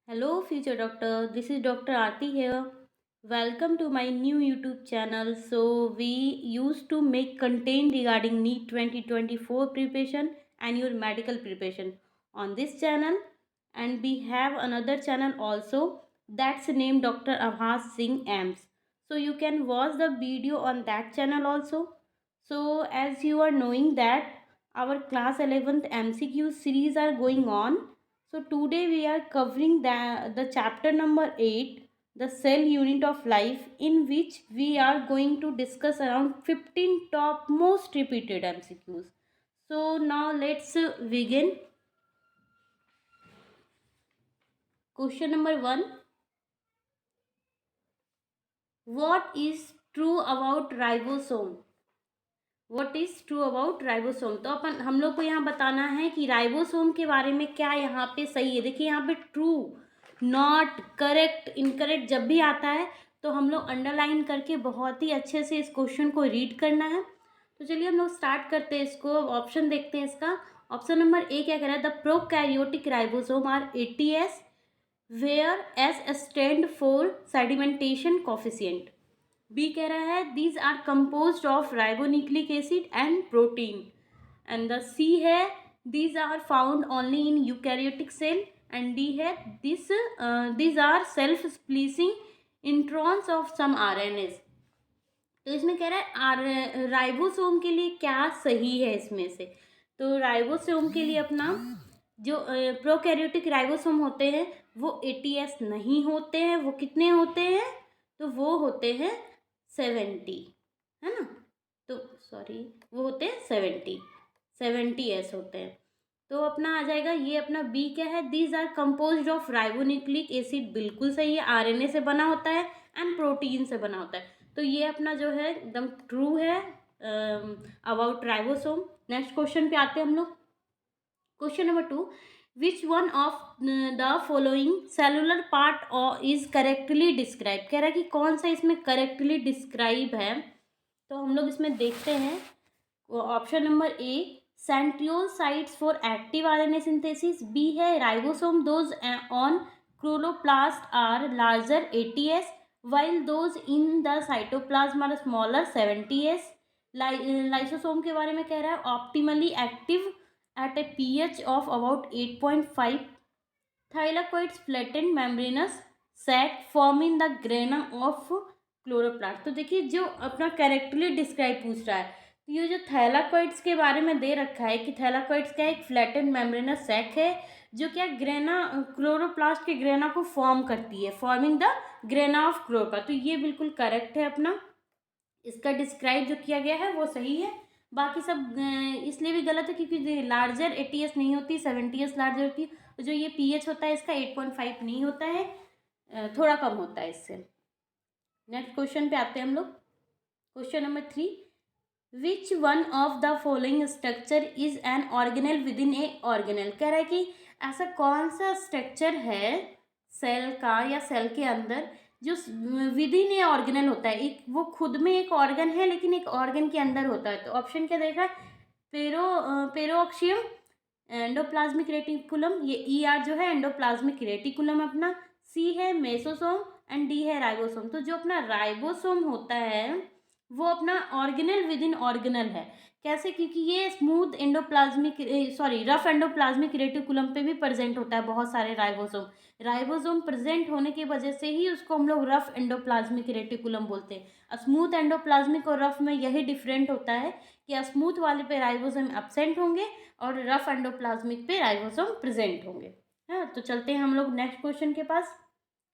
Hello, future doctor. This is Dr. Aarti here. Welcome to my new YouTube channel. So, we used to make content regarding NEET 2024 preparation and your medical preparation on this channel, and we have another channel also that's named Dr. Avas Singh AMS. So, you can watch the video on that channel also. So, as you are knowing that our class 11th MCQ series are going on, so today we are covering the chapter number 8, the cell unit of life, in which we are going to discuss around 15 top most repeated MCQs. So now let's begin. Question number 1. What is true about ribosome? What is true about ribosome? तो अपन हम लोग को यहाँ बताना है कि ribosome के बारे में क्या यहाँ पे सही है. देखिए यहाँ पे ट्रू, नॉट, करेक्ट, इनकरेक्ट जब भी आता है तो हम लोग अंडरलाइन करके बहुत ही अच्छे से इस क्वेश्चन को रीड करना है. तो चलिए हम लोग स्टार्ट करते हैं इसको. ऑप्शन देखते हैं इसका. ऑप्शन नंबर ए क्या कह रहा है? The prokaryotic ribosome are ATS where S stands for sedimentation coefficient. B कह रहा है these are composed of ribonucleic acid and protein. And the C है these are found only in eukaryotic cell. And D है these are self splicing introns of some RNAs. तो इसमें कह रहा है राइबोसोम के लिए क्या सही है इसमें से. तो राइबोसोम के लिए अपना जो प्रोकैरियोटिक राइबोसोम होते हैं वो ATS नहीं होते हैं. वो कितने होते हैं? तो वो होते हैं 70, है ना. तो सॉरी, वो होते हैं 70S होते हैं. तो अपना आ जाएगा ये अपना बी क्या है? These are composed of ribonucleic acid. बिल्कुल सही है. RNA से बना होता है एंड प्रोटीन से बना होता है. तो ये अपना जो है एकदम ट्रू है अबाउट राइबोसोम. नेक्स्ट क्वेश्चन पे आते हैं हम लोग. Question number 2. Which one of the following cellular part is correctly describe. कह रहा है कि कौन सा इसमें करेक्टली डिस्क्राइब है. तो हम लोग इसमें देखते हैं. Option number A centriole sites for active RNA सिंथेसिस. बी है ribosome those on chloroplast are larger ATS while those in the cytoplasm are smaller 70S. Lysosome के बारे में कह रहा है optimally active at a pH of about 8.5. Thylakoids flattened membranous sac forming the grana of chloroplast. तो देखिए जो अपना करेक्टली डिस्क्राइब पूछ रहा है, तो ये जो थैलाकोइड्स के बारे में दे रखा है कि थैलाकोइड्स क्या एक फ्लैटेंड मेम्ब्रेनस सैक है जो क्या ग्रेना क्लोरोप्लास्ट के ग्रेना को फॉर्म करती है, forming the grana of chloroplast. तो ये बिल्कुल करेक्ट है. अपना इसका डिस्क्राइब जो किया गया है वो सही है. बाकी सब इसलिए भी गलत है क्योंकि लार्जर ATS नहीं होती, 70S लार्जर होती है. जो ये pH होता है इसका 8.5 नहीं होता है, थोड़ा कम होता है इससे. नेक्स्ट क्वेश्चन पे आते हैं हम लोग. Question number 3. Which one of the following structure is an organelle with in A organelle. कह रहा है कि ऐसा कौन सा स्ट्रक्चर है सेल का या सेल के अंदर जो विद इन ए ऑर्गेनल होता है. एक वो खुद में एक ऑर्गन है लेकिन एक ऑर्गन के अंदर होता है. तो ऑप्शन क्या देगा? पेरोक्सियम एंडोप्लाज्मिक रेटिकुलम. ये ER जो है एंडोप्लाज्मिक रेटिकुलम अपना. सी है मेसोसोम एंड डी है राइबोसोम. तो जो अपना राइबोसोम होता है वो अपना ऑर्गेनल विद इन ऑर्गेनल है. कैसे? क्योंकि ये smooth endoplasmic rough endoplasmic reticulum पे भी प्रेजेंट होता है बहुत सारे राइबोसोम. राइबोसोम प्रेजेंट होने की वजह से ही उसको हम लोग रफ एंडोप्लाज्मिक रेटिकुलम बोलते हैं. स्मूथ एंडोप्लाज्मिक और रफ में यही डिफरेंट होता है कि स्मूथ वाले पे राइबोसोम एब्सेंट होंगे और रफ एंडोप्लाज्मिक पे राइबोसोम प्रेजेंट होंगे. हाँ, तो चलते हैं हम लोग नेक्स्ट क्वेश्चन के पास.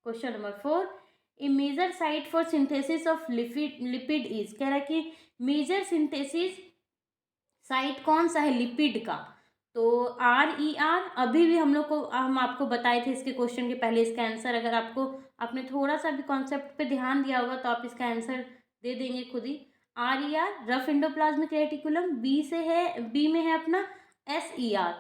Question number 4. A major site for synthesis of lipid is. कह रहा है कि मेजर सिंथेसिस साइट कौन सा है लिपिड का. तो RER अभी भी हम आपको बताए थे इसके क्वेश्चन के पहले. इसका आंसर अगर आपने थोड़ा सा भी कॉन्सेप्ट पे ध्यान दिया होगा तो आप इसका आंसर दे देंगे खुद ही. RER rough endoplasmic reticulum. B में है अपना SER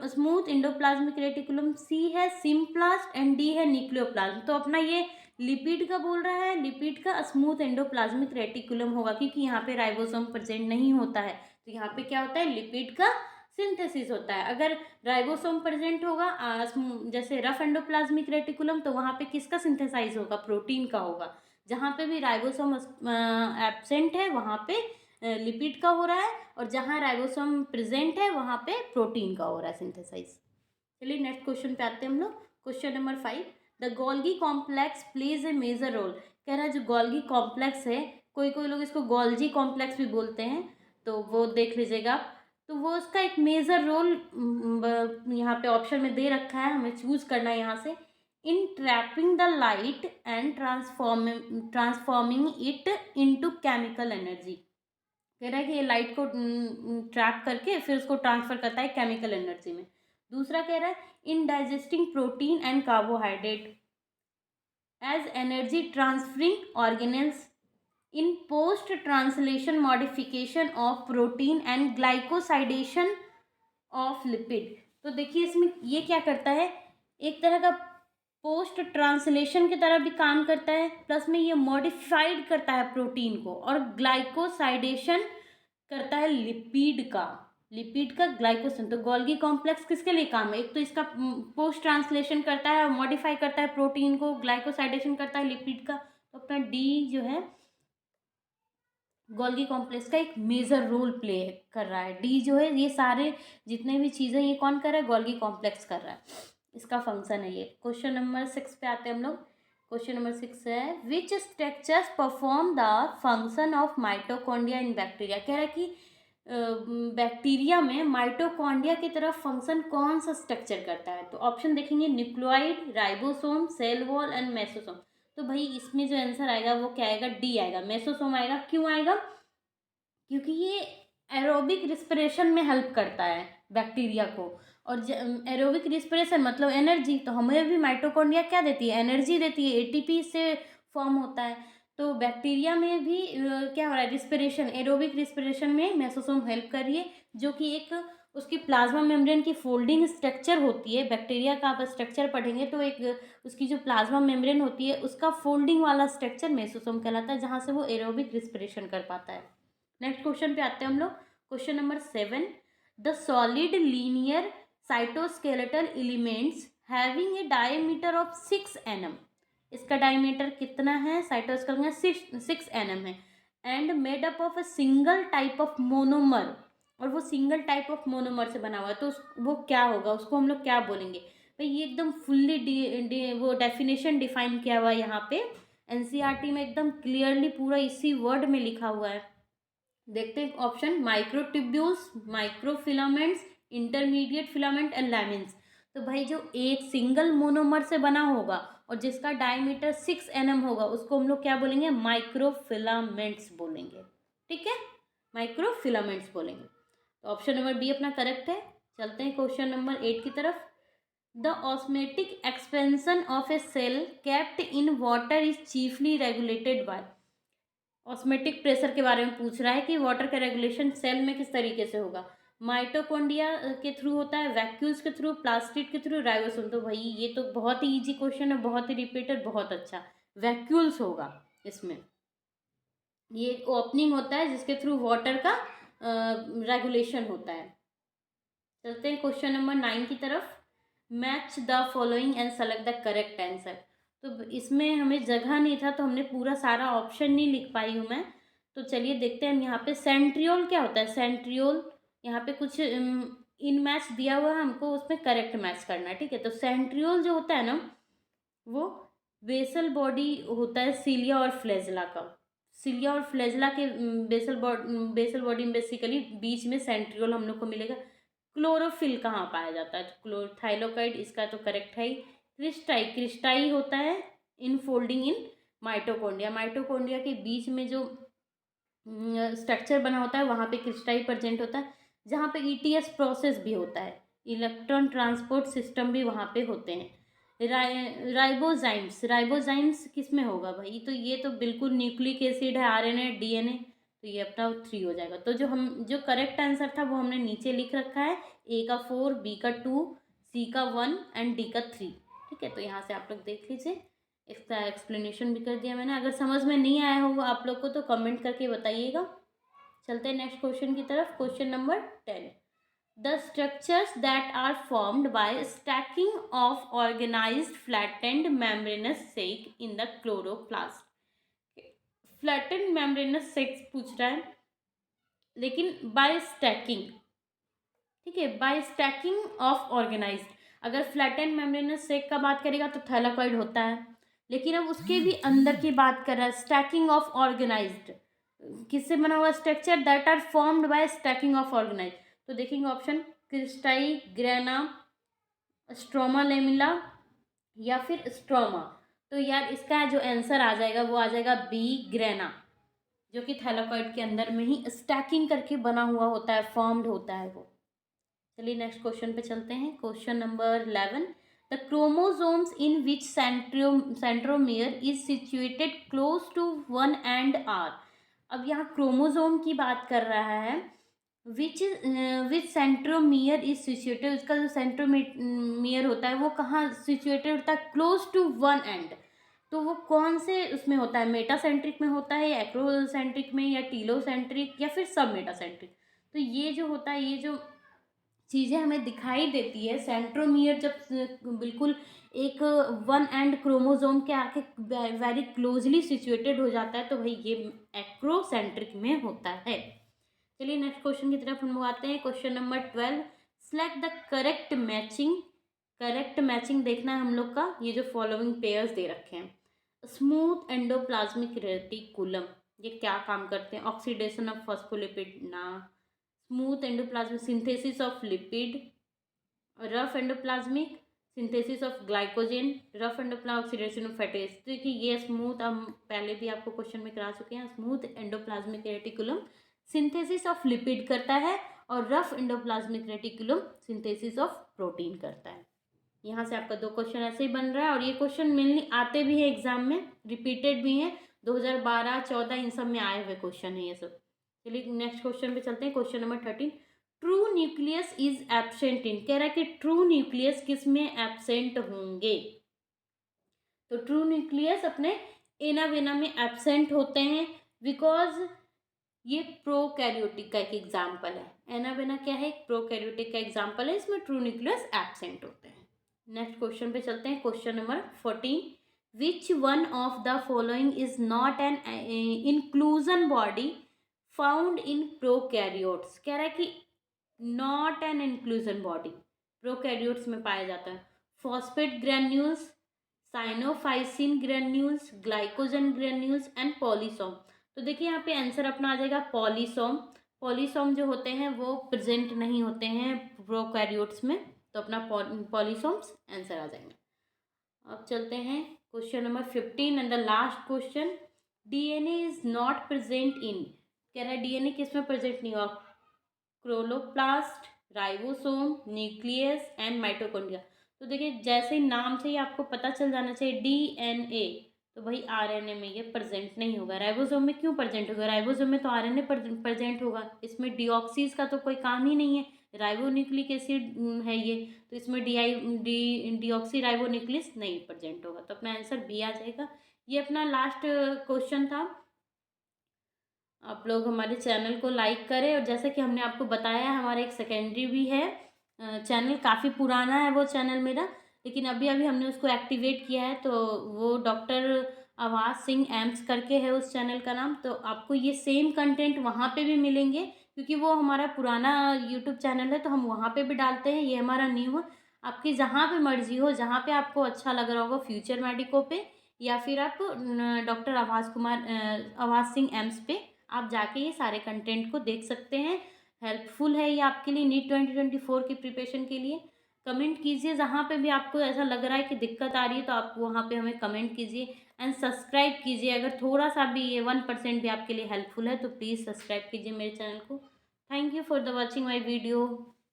smooth endoplasmic reticulum. C है सिम्प्लास्ट एंड डी है न्यूक्लियोप्लाज्म. तो अपना ये लिपिड का बोल रहा है. लिपिड का स्मूथ एंडोप्लाज्मिक रेटिकुलम होगा क्योंकि यहाँ पे राइबोसोम प्रेजेंट नहीं होता है. तो यहाँ पे क्या होता है? लिपिड का सिंथेसिस होता है। अगर राइबोसोम प्रेजेंट होगा जैसे रफ एंडोप्लाज्मिक रेटिकुलम, तो वहाँ पे किसका सिंथेसाइज होगा, प्रोटीन का होगा। जहाँ पे भी राइबोसोम एब्सेंट है वहाँ पे लिपिड का हो रहा है, और जहाँ राइबोसोम प्रेजेंट है वहाँ पे प्रोटीन का हो रहा है सिंथेसाइज। चलिए नेक्स्ट क्वेश्चन पे आते हैं हम लोग। Question number 5, the Golgi complex plays a major role. कह रहा है जो गोल्गी कॉम्प्लेक्स है, कोई कोई लोग इसको गोल्जी कॉम्प्लेक्स भी बोलते हैं, तो वो देख लीजिएगा आप। तो वो उसका एक मेजर रोल यहाँ पे ऑप्शन में दे रखा है, हमें चूज करना है यहाँ से। In trapping the light and transforming it into chemical energy. कह रहा है कि ये लाइट को ट्रैप करके फिर उसको ट्रांसफर करता है केमिकल एनर्जी में। दूसरा कह रहा है in digesting protein and carbohydrate as energy transferring organelles in post translation modification of protein and glycosidation of lipid. तो देखिए इसमें ये क्या करता है, एक तरह का पोस्ट ट्रांसलेशन की तरह भी काम करता है, प्लस में ये मॉडिफाइड करता है प्रोटीन को, और ग्लाइकोसाइडेशन करता है लिपिड का ग्लाइकोसन। तो गोल्गी कॉम्प्लेक्स किसके लिए काम है, एक तो इसका पोस्ट ट्रांसलेशन करता है, मॉडिफाई करता है प्रोटीन को, ग्लाइकोसाइडेशन करता है लिपिड का। तो अपना डी जो है गोल्गी कॉम्प्लेक्स का एक मेजर रोल प्ले कर रहा है। डी जो है ये सारे जितने भी चीज़ें ये कौन कर रहा है, गोल्गी कॉम्प्लेक्स कर रहा है, इसका फंक्शन है ये। क्वेश्चन नंबर 6 पे आते हैं हम लोग। क्वेश्चन नंबर 6 है which structures perform the function of mitochondria in bacteria. कह रहा है कि बैक्टीरिया में माइटोकॉन्ड्रिया की तरफ फंक्शन कौन सा स्ट्रक्चर करता है। तो ऑप्शन देखेंगे nucleoid, ribosome, cell wall and mesosome. तो भाई इसमें जो आंसर आएगा वो क्या आएगा, डी आएगा, मेसोसोम आएगा। क्यों आएगा, क्योंकि ये एरोबिक रिस्पिरेशन में हेल्प करता है बैक्टीरिया को, और एरोबिक रिस्पिरेशन मतलब एनर्जी, तो हमें भी माइटोकॉन्ड्रिया क्या देती है, एनर्जी देती है, एटीपी से फॉर्म होता है। तो बैक्टीरिया में भी क्या हो रहा है, रिस्पिरेशन, एरोबिक रिस्पिरेशन में मेसोसोम हेल्प कर रही है, जो कि एक उसकी प्लाज्मा मेम्ब्रेन की फोल्डिंग स्ट्रक्चर होती है। बैक्टीरिया का आप स्ट्रक्चर पढ़ेंगे तो एक उसकी जो प्लाज्मा मेम्ब्रेन होती है उसका फोल्डिंग वाला स्ट्रक्चर मेसोसोम कहलाता है, जहाँ से वो एरोबिक रिस्पिरेशन कर पाता है। नेक्स्ट क्वेश्चन पे आते हैं हम लोग। Question number 7, the solid linear cytoskeletal elements having a diameter of 6 nm। इसका डायमीटर कितना है, साइटोस्केलेटल का 6 nm है, and made up of a single type of monomer, और वो सिंगल टाइप ऑफ मोनोमर से बना हुआ है। तो वो क्या होगा, उसको हम लोग क्या बोलेंगे भाई। ये एकदम फुल्ली वो डेफिनेशन डिफाइन किया हुआ है यहाँ पे एनसीईआरटी में, एकदम क्लियरली पूरा इसी वर्ड में लिखा हुआ है। देखते हैं option, microtubules, microfilaments, intermediate filament and lamins. तो भाई जो एक सिंगल मोनोमर से बना होगा और जिसका डायमीटर 6 nm होगा उसको हम लोग क्या बोलेंगे, माइक्रोफिलामेंट्स बोलेंगे। ठीक है, माइक्रोफिलामेंट्स बोलेंगे। तो ऑप्शन नंबर बी अपना करेक्ट है। चलते हैं क्वेश्चन नंबर 8 की तरफ। The osmotic expansion of a cell kept in water is chiefly regulated by. Osmotic pressure के बारे में पूछ रहा है कि वाटर का रेगुलेशन सेल में किस तरीके से होगा। माइटोकॉन्ड्रिया के थ्रू होता है, वैक्यूल्स के थ्रू, प्लास्टिड के थ्रू, राइबोसोम। तो भाई ये तो बहुत ही इजी क्वेश्चन है, बहुत ही रिपीटेड, बहुत अच्छा। वैक्यूल्स होगा इसमें, ये एक ओपनिंग होता है जिसके थ्रू वाटर का रेगुलेशन होता है। चलते हैं क्वेश्चन नंबर 9 की तरफ। Match the following and select the correct answer. तो इसमें हमें जगह नहीं था तो हमने पूरा सारा ऑप्शन नहीं लिख पाई हूँ मैं। तो चलिए देखते हैं हम यहाँ पे सेंट्रियोल क्या होता है। सेंट्रियोल यहाँ पे कुछ इन मैच दिया हुआ है हमको, उसमें करेक्ट मैच करना है। ठीक है, तो सेंट्रियोल जो होता है ना वो बेसल बॉडी होता है सीलिया और फ्लैजेला का। सीलिया और फ्लैजेला के बेसल बॉडी में बेसिकली बीच में सेंट्रियोल हम लोग को मिलेगा। क्लोरोफिल कहाँ पाया जाता है, थाइलोकाइड, इसका तो करेक्ट है ही। क्रिस्टाई होता है in folding in mitochondria. Mitochondria के बीच में जो स्ट्रक्चर बना होता है वहाँ पे क्रिस्टाई प्रेजेंट होता है, जहाँ पे ईटीएस प्रोसेस भी होता है, इलेक्ट्रॉन ट्रांसपोर्ट सिस्टम भी वहाँ पे होते हैं। राइबोजाइम्स किस में होगा भाई, तो ये तो बिल्कुल न्यूक्लिक एसिड है, आरएनए, डीएनए, तो ये अपना 3 हो जाएगा। तो जो करेक्ट आंसर था वो हमने नीचे लिख रखा है, ए का 4, बी का 2, सी का 1 एंड डी का 3। ठीक है, तो यहाँ से आप लोग देख लीजिए, इसका एक्सप्लेनेशन भी कर दिया मैंने। अगर समझ में नहीं आया होगा आप लोग को तो कमेंट करके बताइएगा। चलते हैं नेक्स्ट क्वेश्चन की तरफ। Question number 10, the structures that are formed by stacking of organized flattened membranous sac in the chloroplast. Flattened membranous sacs पूछ रहा है, लेकिन बाय स्टैकिंग, ठीक है, बाय स्टैकिंग ऑफ ऑर्गेनाइज्ड। अगर फ्लैटेंड मेम्ब्रेनस सेक का बात करेगा तो थैलाकॉइड होता है, लेकिन अब उसके भी अंदर की बात कर रहा है, स्टैकिंग ऑफ ऑर्गेनाइज्ड, किससे बना हुआ structure, that are formed by stacking of organized. तो देखेंगे option cristae, grana, stroma lamella या फिर स्ट्रोमा। तो यार इसका जो आंसर आ जाएगा वो आ जाएगा बी, ग्रेना, जो कि थैलाकॉइड के अंदर में ही स्टैकिंग करके बना हुआ होता है, फॉर्म्ड होता है वो। चलिए नेक्स्ट क्वेश्चन पे चलते हैं। Question number 11, the chromosomes in which centromere is situated close to one end are. अब यहाँ क्रोमोसोम की बात कर रहा है, विच सेंट्रोमियर इज सिचुएटेड, उसका जो सेंट्रोमियर होता है वो कहाँ सिचुएटेड होता है, क्लोज टू वन एंड। तो वो कौन से उसमें होता है, मेटासेंट्रिक में होता है या एक्रोसेंट्रिक में या टीलोसेंट्रिक या फिर सब मेटासेंट्रिक। तो ये जो होता है, ये जो चीज़ें हमें दिखाई देती है, सेंट्रोमियर जब बिल्कुल एक वन एंड क्रोमोसोम के आके वेरी क्लोजली सिचुएटेड हो जाता है तो भाई ये एक्रोसेंट्रिक में होता है। चलिए नेक्स्ट क्वेश्चन की तरफ हम आते हैं। Question number 12, select the correct matching. Correct matching देखना है हम लोग का। ये जो फॉलोइंग पेयर्स दे रखे हैं, स्मूथ एंडोप्लाज्मिक रेटिकुलम, ये क्या काम करते हैं, ऑक्सीडेशन ऑफ फॉस्फोलिपिड ना, smooth endoplasmic synthesis of lipid, rough endoplasmic synthesis of glycogen, rough endoplasmic oxidation of fatty acid. देखिए ये स्मूथ, हम पहले भी आपको क्वेश्चन में करा चुके हैं, smooth endoplasmic reticulum synthesis of lipid करता है और rough endoplasmic reticulum synthesis of protein करता है। यहाँ से आपका 2 क्वेश्चन ऐसे ही बन रहा है और ये क्वेश्चन मेनली आते भी हैं एग्जाम में, रिपीटेड भी हैं, 2012, 14 इन सब में आए हुए क्वेश्चन है ये सब। चलिए नेक्स्ट क्वेश्चन पे चलते हैं। Question number 13, true nucleus is absent in, कह रहा है कि ट्रू न्यूक्लियस किस में एब्सेंट होंगे। तो ट्रू न्यूक्लियस अपने एनावेना में एब्सेंट होते हैं बिकॉज ये प्रोकैरियोटिक का एक एग्जाम्पल है। एनावेना क्या है, प्रोकैरियोटिक का एग्जाम्पल है, इसमें ट्रू न्यूक्लियस एब्सेंट होते हैं। नेक्स्ट क्वेश्चन पे चलते हैं। Question number 14, which one of the following is not an inclusion body found in prokaryotes. कह रहा है कि not an inclusion body prokaryotes में पाया जाता है, phosphate granules, cyanophycin granules, glycogen granules and polysome. तो देखिए यहाँ पे आंसर अपना आ जाएगा पॉलीसोम। पॉलीसोम जो होते हैं वो प्रेजेंट नहीं होते हैं प्रोकैरियोट्स में, तो अपना पॉलीसोम्स आंसर आ जाएंगे। अब चलते हैं question number 15 and the last question, DNA is not present in. कह रहा है डीएनए किस में प्रेजेंट नहीं हुआ, chloroplast, ribosome, nucleus and mitochondria. तो देखिए जैसे नाम से ही आपको पता चल जाना चाहिए डीएनए, तो भाई आरएनए में ये प्रेजेंट नहीं होगा। राइबोसोम में क्यों प्रेजेंट होगा, राइबोसोम में तो आरएनए प्रेजेंट होगा, इसमें डीऑक्सीज का तो कोई काम ही नहीं है, राइबोन्यूक्लिक एसिड है ये, तो इसमें डीऑक्सी राइबोन्यूक्लियस नहीं प्रेजेंट होगा, तो अपना आंसर बी आ जाएगा। ये अपना लास्ट क्वेश्चन था। आप लोग हमारे चैनल को लाइक करें और जैसा कि हमने आपको बताया हमारा एक सेकेंडरी भी है चैनल, काफ़ी पुराना है वो चैनल मेरा, लेकिन अभी अभी हमने उसको एक्टिवेट किया है, तो वो डॉक्टर आवाज़ सिंह एम्स करके है उस चैनल का नाम। तो आपको ये सेम कंटेंट वहाँ पे भी मिलेंगे, क्योंकि वो हमारा पुराना यूट्यूब चैनल है तो हम वहाँ पे भी डालते हैं, ये हमारा न्यू है। आपकी जहाँ पे मर्जी हो, जहाँ पे आपको अच्छा लग रहा होगा, फ्यूचर मेडिको पे या फिर आप डॉक्टर आवाज़ सिंह एम्स पे आप जाके ये सारे कंटेंट को देख सकते हैं। हेल्पफुल है ये आपके लिए नीट 2024 की प्रिपरेशन के लिए। कमेंट कीजिए जहाँ पे भी आपको ऐसा लग रहा है कि दिक्कत आ रही है, तो आप वहाँ पे हमें कमेंट कीजिए एंड सब्सक्राइब कीजिए। अगर थोड़ा सा भी ये 1% भी आपके लिए हेल्पफुल है तो प्लीज़ सब्सक्राइब कीजिए मेरे चैनल को। Thank you for the watching my video.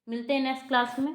मिलते हैं नेक्स्ट क्लास में।